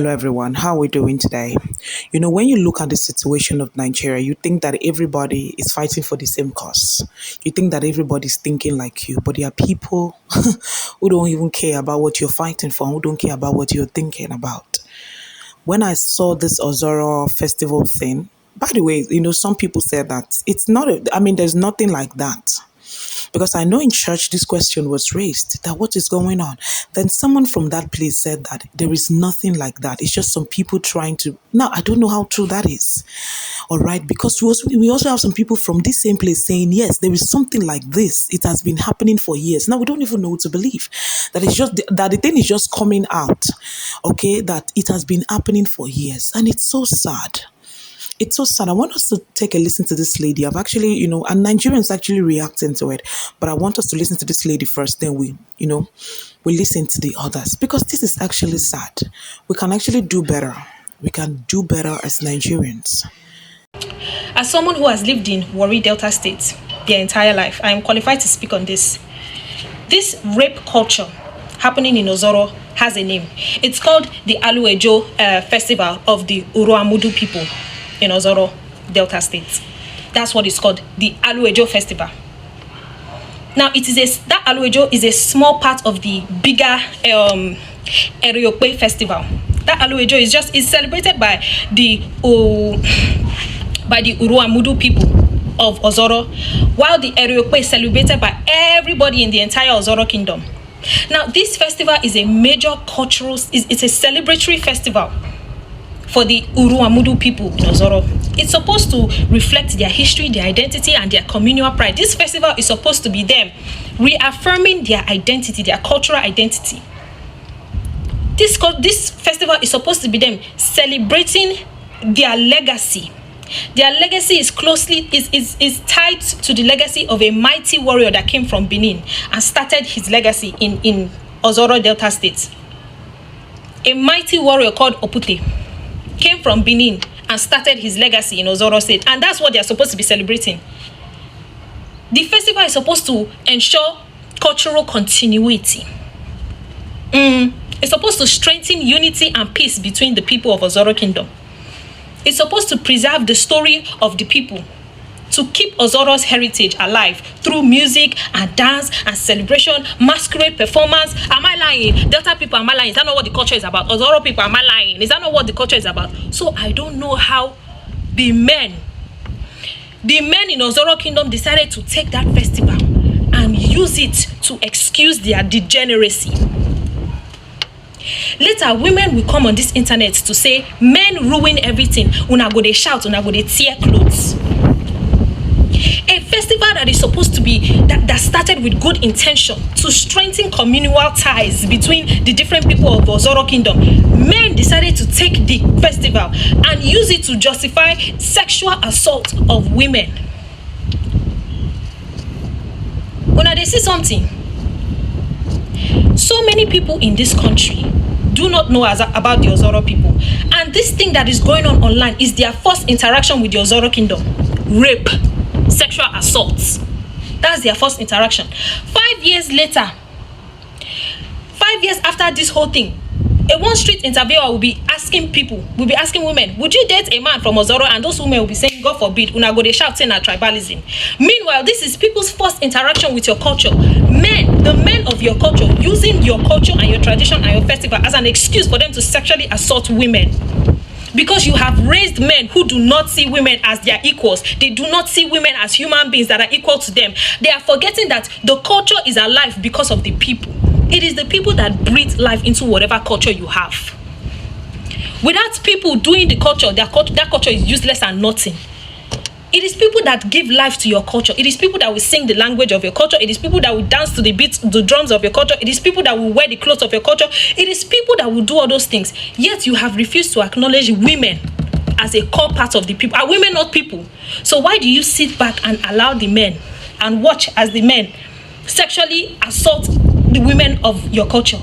Hello everyone, how are we doing today? When you look at the situation of Nigeria, you think that everybody is fighting for the same cause. You think that everybody's thinking like you, but there are people who don't even care about what you're fighting for, who don't care about what you're thinking about. When I saw this Ozoro festival thing, by the way, some people said that it's not, there's nothing like that. Because I know in church this question was raised that what is going on? Then someone from that place said that there is nothing like that. It's just some people trying to. Now, I don't know how true that is. All right, because we also have some people from this same place saying, yes, there is something like this. It has been happening for years. Now, we don't even know what to believe. That it's just that the thing is just coming out, okay, that it has been happening for years. And it's so sad. It's so sad. I want us to take a listen to this lady. I've actually, and Nigerians actually reacting to it. But I want us to listen to this lady first. Then we listen to the others. Because this is actually sad. We can actually do better. We can do better as Nigerians. As someone who has lived in Warri Delta State their entire life, I am qualified to speak on this. This rape culture happening in Ozoro has a name. It's called the OUTRAGE Festival of the Uruamudu people in Ozoro, Delta State. That's what it's called, the OUTRAGE Festival. Now, that OUTRAGE is a small part of the bigger Eriope Festival. That OUTRAGE is celebrated by the Uruamudu people of Ozoro, while the Eriope is celebrated by everybody in the entire Ozoro kingdom. Now, this festival is a major cultural, it's a celebratory festival for the Uruamudu people in Ozoro. It's supposed to reflect their history, their identity, and their communal pride. This festival is supposed to be them reaffirming their identity, their cultural identity. This festival is supposed to be them celebrating their legacy. Their legacy is tied to the legacy of a mighty warrior that came from Benin and started his legacy in Ozoro Delta State. A mighty warrior called Opute came from Benin and started his legacy in Ozoro State, and that's what they are supposed to be celebrating. The festival is supposed to ensure cultural continuity. It's supposed to strengthen unity and peace between the people of Ozoro Kingdom. It's supposed to preserve the story of the people, to keep Ozoro's heritage alive through music and dance and celebration, masquerade performance. Am I lying? Delta people, am I lying? Is that not what the culture is about? Ozoro people, am I lying? Is that not what the culture is about? So I don't know how the men in Ozoro Kingdom decided to take that festival and use it to excuse their degeneracy. Later, women will come on this internet to say, men ruin everything. Una go dey shout, una go dey tear clothes. A festival that is supposed to be, that started with good intention to strengthen communal ties between the different people of Ozoro Kingdom. Men decided to take the festival and use it to justify sexual assault of women. Una dey see something? So many people in this country do not know about the Ozoro people. And this thing that is going on online is their first interaction with the Ozoro Kingdom. Rape, sexual assaults. That's their first interaction. 5 years later, 5 years after this whole thing, a one street interviewer will be asking women, would you date a man from Ozoro? And those women will be saying, God forbid, una go dey shout saying na tribalism. Meanwhile, this is people's first interaction with your culture. The men of your culture, using your culture and your tradition and your festival as an excuse for them to sexually assault women. Because you have raised men who do not see women as their equals. They do not see women as human beings that are equal to them. They are forgetting that the culture is alive because of the people. It is the people that breathe life into whatever culture you have. Without people doing the culture, that culture is useless and nothing. It is people that give life to your culture. It is people that will sing the language of your culture. It is people that will dance to the beats, the drums of your culture. It is people that will wear the clothes of your culture. It is people that will do all those things. Yet you have refused to acknowledge women as a core part of the people. Are women not people? So why do you sit back and allow the men and watch as the men sexually assault the women of your culture?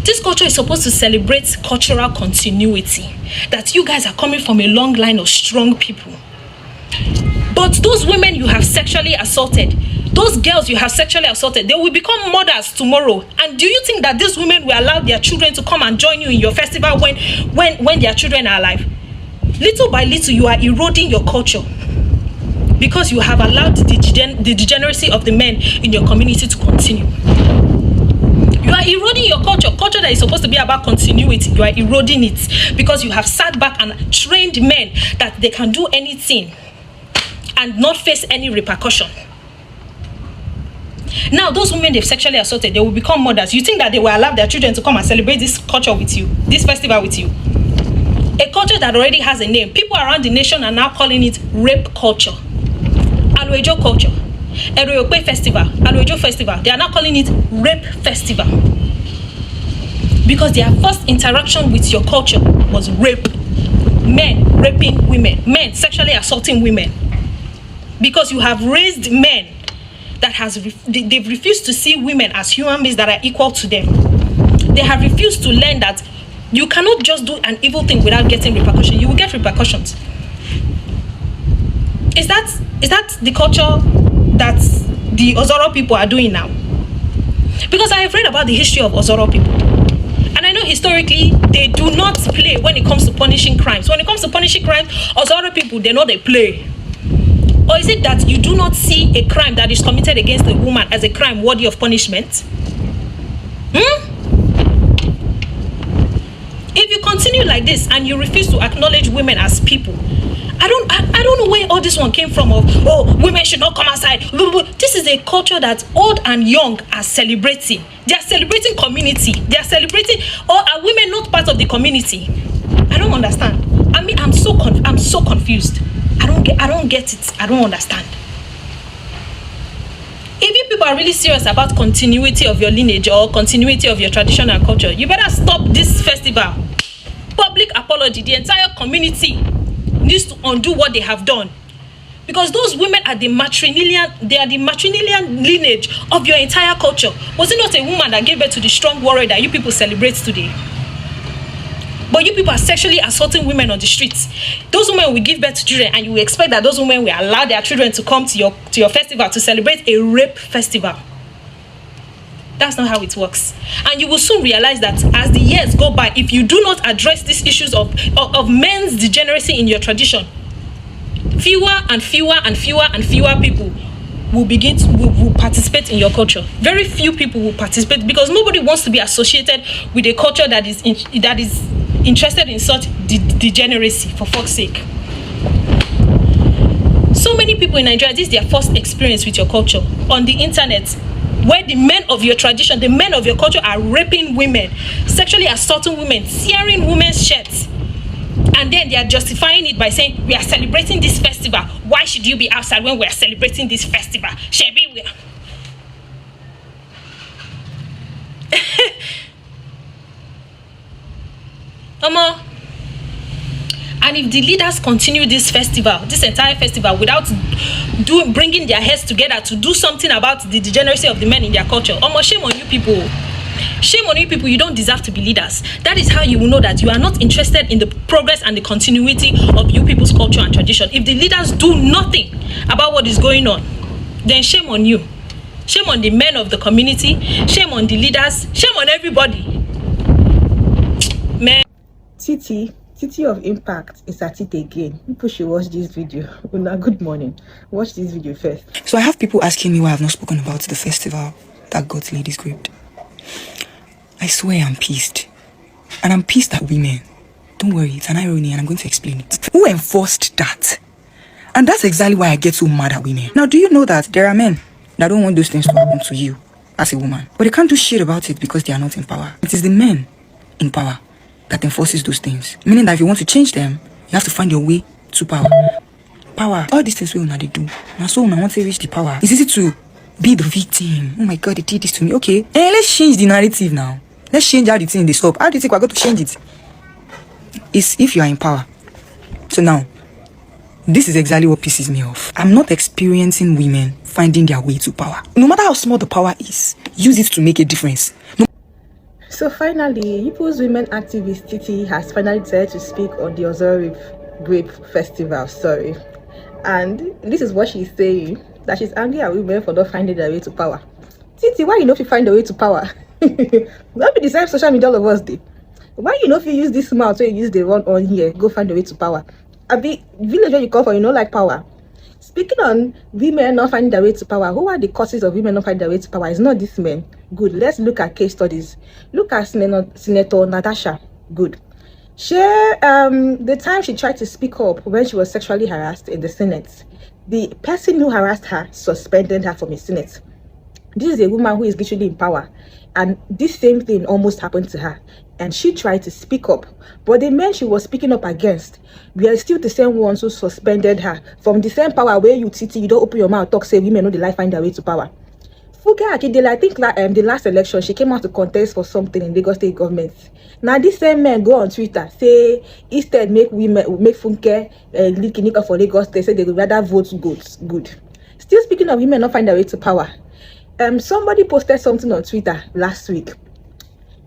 This culture is supposed to celebrate cultural continuity, that you guys are coming from a long line of strong people. But those women you have sexually assaulted, Those girls you have sexually assaulted, they will become mothers tomorrow. And do you think that these women will allow their children to come and join you in your festival when their children are alive? Little by little, you are eroding your culture because you have allowed the degeneracy of the men in your community to continue. You are eroding your culture that is supposed to be about continuity. You are eroding it because you have sat back and trained men that they can do anything and not face any repercussion. Now, those women they've sexually assaulted, they will become mothers. You think that they will allow their children to come and celebrate this culture with you, this festival with you? A culture that already has a name. People around the nation are now calling it rape culture. Aloejo culture. Eroyope festival. Aloejo festival. They are now calling it rape festival. Because their first interaction with your culture was rape. Men raping women. Men sexually assaulting women. Because you have raised men that they've refused to see women as human beings that are equal to them. They have refused to learn that you cannot just do an evil thing without getting repercussions. You will get repercussions. Is that the culture that the Ozoro people are doing now? Because I have read about the history of Ozoro people. And I know historically, they do not play when it comes to punishing crimes. When it comes to punishing crimes, Ozoro people, they know they play. Or is it that you do not see a crime that is committed against a woman as a crime worthy of punishment? If you continue like this and you refuse to acknowledge women as people, I don't know where all this one came from of, oh, women should not come outside. This is a culture that old and young are celebrating. They are celebrating community. They are celebrating, or are women not part of the community? I don't understand. I mean, I'm so confused. I don't get it. I don't understand. If you people are really serious about continuity of your lineage or continuity of your tradition and culture, you better stop this festival. Public apology. The entire community needs to undo what they have done. Because those women are the matrilineal lineage of your entire culture. Was it not a woman that gave birth to the strong warrior that you people celebrate today? But you people are sexually assaulting women on the streets. Those women will give birth to children, and you will expect that those women will allow their children to come to your festival to celebrate a rape festival. That's not how it works. And you will soon realize that as the years go by, if you do not address these issues of men's degeneracy in your tradition, fewer and fewer and fewer and fewer people will participate in your culture. Very few people will participate because nobody wants to be associated with a culture that is interested in such degeneracy, for fuck's sake. So many people in Nigeria, this is their first experience with your culture on the internet, where the men of your tradition, the men of your culture are raping women, sexually assaulting women, tearing women's shirts, and then they are justifying it by saying, we are celebrating this festival. Why should you be outside when we are celebrating this festival? Shebi, we are. And if the leaders continue this entire festival, without bringing their heads together to do something about the degeneracy of the men in their culture, shame on you people. Shame on you people. You don't deserve to be leaders. That is how you will know that you are not interested in the progress and the continuity of you people's culture and tradition. If the leaders do nothing about what is going on, then shame on you. Shame on the men of the community. Shame on the leaders. Shame on everybody. Man. Titi of Impact is at it again. People should watch this video. Una, good morning. Watch this video first. So I have people asking me why I've not spoken about the festival that got ladies raped. I swear I'm pissed. And I'm pissed at women. Don't worry, it's an irony and I'm going to explain it. Who enforced that? And that's exactly why I get so mad at women. Now, do you know that there are men that don't want those things to happen to you as a woman? But they can't do shit about it because they are not in power. It is the men in power that enforces those things. Meaning that if you want to change them, you have to find your way to power. Power. All these things we una they do. Now so una want to reach the power. It's easy to be the victim. Oh my God, they did this to me. Okay. Let's change the narrative now. Let's change how the thing they stop. How do you think we're going to change it? It's if you are in power. So now, this is exactly what pisses me off. I'm not experiencing women finding their way to power. No matter how small the power is, use it to make a difference. So finally, Ipo's women activist Titi has finally decided to speak on the Ozoro Grape Festival. And this is what she's saying. that she's angry at women for not finding their way to power. Titi, why you know if you find the way to power? Not be the same social media all of us did. Why you know if you use this mouth or you use the one on here, go find the way to power? I be village where you come from, you know, like power. Speaking on women not finding their way to power, who are the causes of women not finding their way to power? It's not this men. Good. Let's look at case studies. Look at Senator Natasha. Good. The time she tried to speak up when she was sexually harassed in the Senate, the person who harassed her suspended her from the Senate. This is a woman who is literally in power, and this same thing almost happened to her, and she tried to speak up, but the men she was speaking up against were still the same ones who suspended her from the same power where you don't open your mouth talk say women know the life find their way to power. Funke Akindele, I think the last election she came out to contest for something in Lagos state government. Now these same men go on Twitter say instead make Funke lead Kinika for Lagos. They say they would rather vote good. Still speaking of women not find their way to power. Somebody posted something on Twitter last week,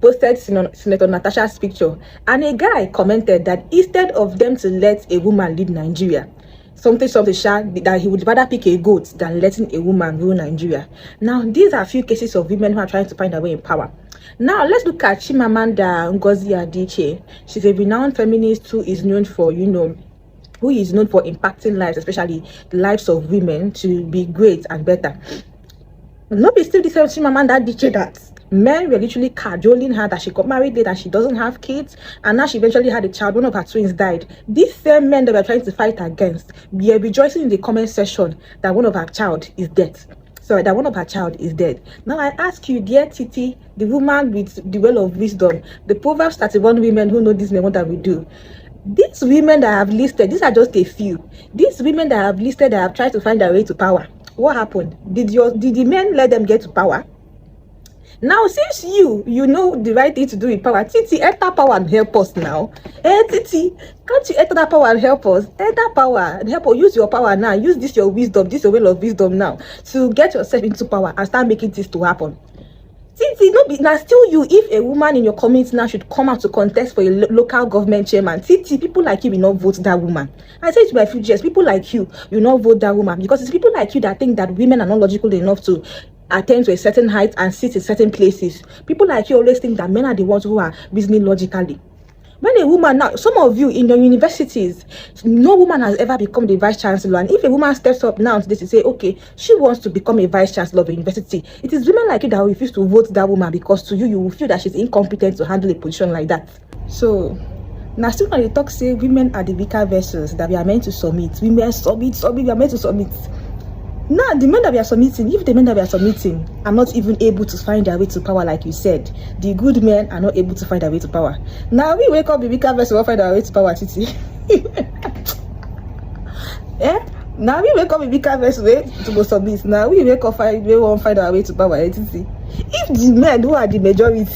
posted Senator Natasha's picture, and a guy commented that instead of them to let a woman lead Nigeria, that he would rather pick a goat than letting a woman rule Nigeria. Now, these are a few cases of women who are trying to find their way in power. Now, let's look at Chimamanda Ngozi Adichie. She's a renowned feminist who is known for, impacting lives, especially the lives of women, to be great and better. Nobody still the same Chimamanda Adichie that men were literally cajoling her that she got married late and she doesn't have kids, and now she eventually had a child. One of her twins died. These same men that were trying to fight against were rejoicing in the comment section that one of her child is dead. Now I ask you, dear Titi, the woman with the well of wisdom, the Proverbs 31 women who know this men what that we do. These women that I have listed, these are just a few. These women that I have listed that have tried to find their way to power. What happened? Did the men let them get to power? Now, since you know the right thing to do with power, Titi, enter power and help us now. Titi, can't you enter that power and help us? Enter power and help us. Use your power now. Use this your wisdom, this your well of wisdom now to get yourself into power and start making this to happen. Titi, now still you, if a woman in your community now should come out to contest for a local government chairman, Titi, people like you will not vote that woman. I say to my few years, people like you will not vote that woman, because it's people like you that think that women are not logical enough to attain to a certain height and sit in certain places. People like you always think that men are the ones who are reasoning logically. When a woman, now some of you in your universities, no woman has ever become the vice chancellor, and if a woman steps up now today to say okay she wants to become a vice chancellor of a university, it is women like you that will refuse to vote that woman, because to you will feel that she's incompetent to handle a position like that. So now still when you talk say women are the weaker vessels that we are meant to submit, we are meant to submit. Now, the men that we are submitting, if the men that we are submitting are not even able to find their way to power, like you said, the good men are not able to find their way to power. Now, we wake up the weaker vessel will find our way to power, Titi. Now, we wake up the weaker vessel to go submit. Now, we wake up we won't find our way to power, Titi. If the men who are the majority,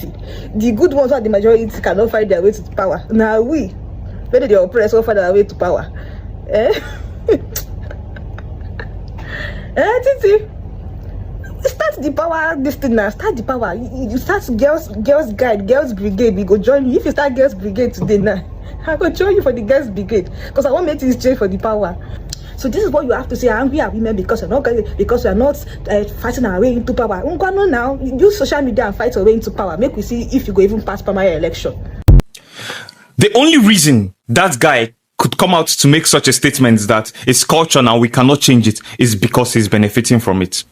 the good ones who are the majority cannot find their way to power, now whether the oppressed will find their way to power. Titi, start the power this thing now. Start the power. You start girls guide, girls brigade. We go join you. If you start girls brigade today now, I go join you for the girls brigade, because I want make things change for the power. So this is what you have to say. Angry at women because we are not fighting our way into power. No, now use social media and fight our way into power. Make we see if you go even pass primary election. The only reason that guy could come out to make such a statement that it's culture now, we cannot change it, is because he's benefiting from it.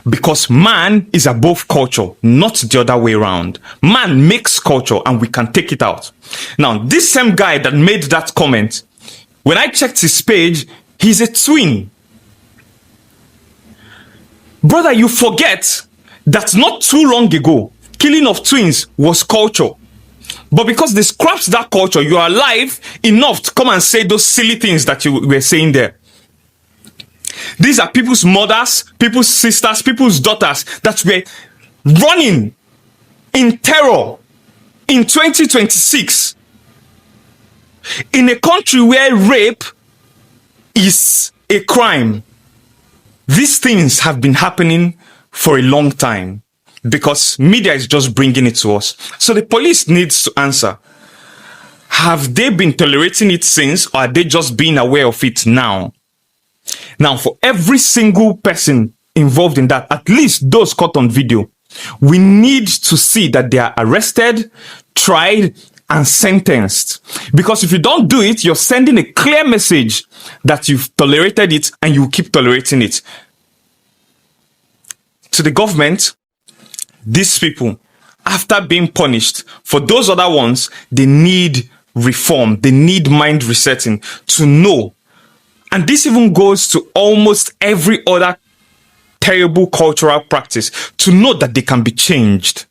Because man is above culture, not the other way around. Man makes culture and we can take it out. Now, this same guy that made that comment, when I checked his page, he's a twin. Brother, you forget that not too long ago, killing of twins was culture. But because they scrapped that culture, you are alive enough to come and say those silly things that you were saying there. These are people's mothers, people's sisters, people's daughters that were running in terror in 2026 in a country where rape is a crime. These things have been happening for a long time, because media is just bringing it to us. So the police needs to answer. Have they been tolerating it since, or are they just being aware of it now? Now, for every single person involved in that, at least those caught on video, we need to see that they are arrested, tried, and sentenced. Because if you don't do it, you're sending a clear message that you've tolerated it and you keep tolerating it. To the government, these people, after being punished, for those other ones, they need reform. They need mind resetting to know. And this even goes to almost every other terrible cultural practice, to know that they can be changed,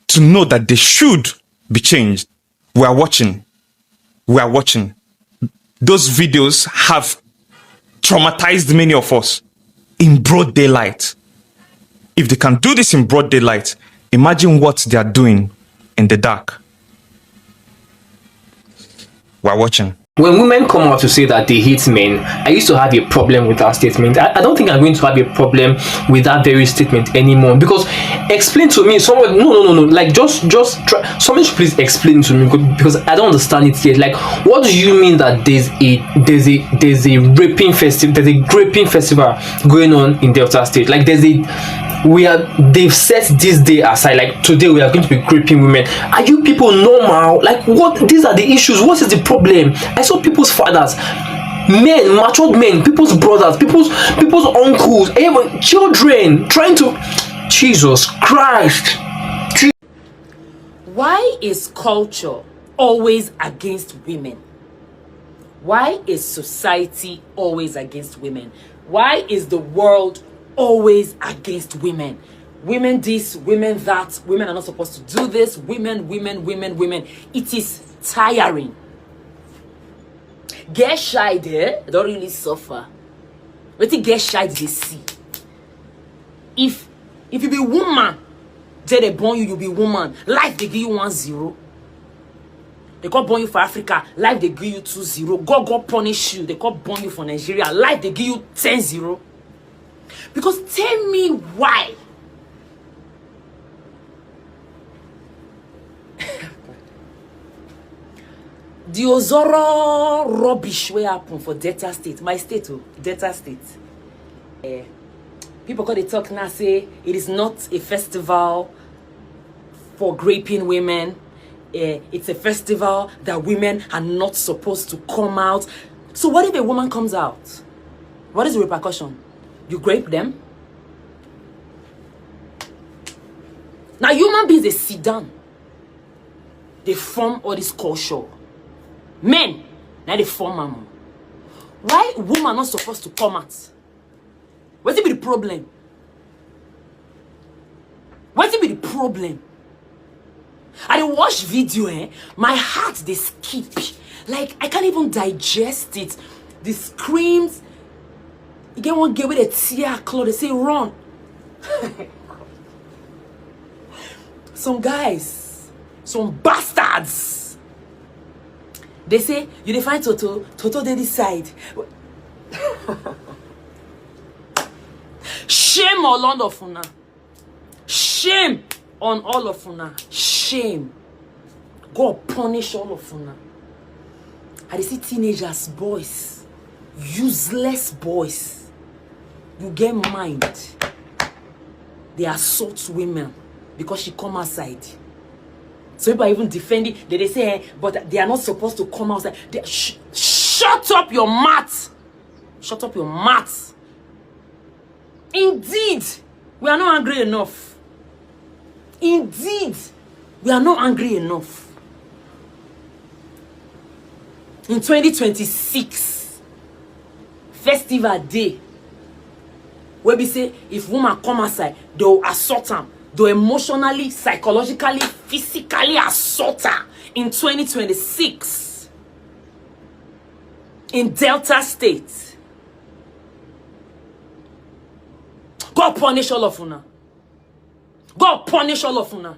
to know that they should be changed. We are watching. We are watching. Those videos have traumatized many of us in broad daylight. If they can do this in broad daylight, imagine what they are doing in the dark. We are watching. When women come out to say that they hate men, I used to have a problem with that statement. I don't think I'm going to have a problem with that very statement anymore. Because explain to me, someone, no. Like just try. Someone should please explain to me, because I don't understand it yet. Like, what do you mean that there's a raping festival, there's a graping festival going on in Delta State? Like they've set this day aside, like today we are going to be graping women. Are you people normal? Like, what? These are the issues. What is the problem? I saw people's fathers, men, matured men, people's brothers, people's uncles, even children trying to. Jesus Christ. Why is culture always against women? Why is society always against women? Why is the world always against women? Women this, women that, women are not supposed to do this, women. It is tiring. Get shy there, don't really suffer. But you get shy, they see. If you be woman, they born you be woman. Life they give you 1-0. They can't born you for Africa. Life they give you 2-0. God punish you. They can't born you for Nigeria. Life they give you 10-0. Because tell me why. The Ozoro rubbish wey happen for Delta State, my state, Delta State. People call it talk now, say it is not a festival for raping women. It's a festival that women are not supposed to come out. So what if a woman comes out? What is the repercussion? You grape them? Now human beings, they sit down. They form all this culture. Men, now they form them. Why woman not supposed to come out? What's it be the problem? What's it be the problem? I watch video, my heart they skip. Like I can't even digest it. The screams. You get one girl with a tear clothes, they say run. Some guys, some bastards. They say you define Toto they decide. Shame on all of una. Shame on all of una. Shame. God punish all of una. I see teenagers, boys, useless boys. You get mind. They assault women because she come outside. So people are even defending. They say, but they are not supposed to come outside. Shut up your mouth. Shut up your mouth. Indeed, we are not angry enough. Indeed, we are not angry enough. In 2026, festival day, where we say if woman come outside, they'll assault them. They'll emotionally, psychologically, physically assault her. In 2026, in Delta State, God punish all of una. God punish all of una.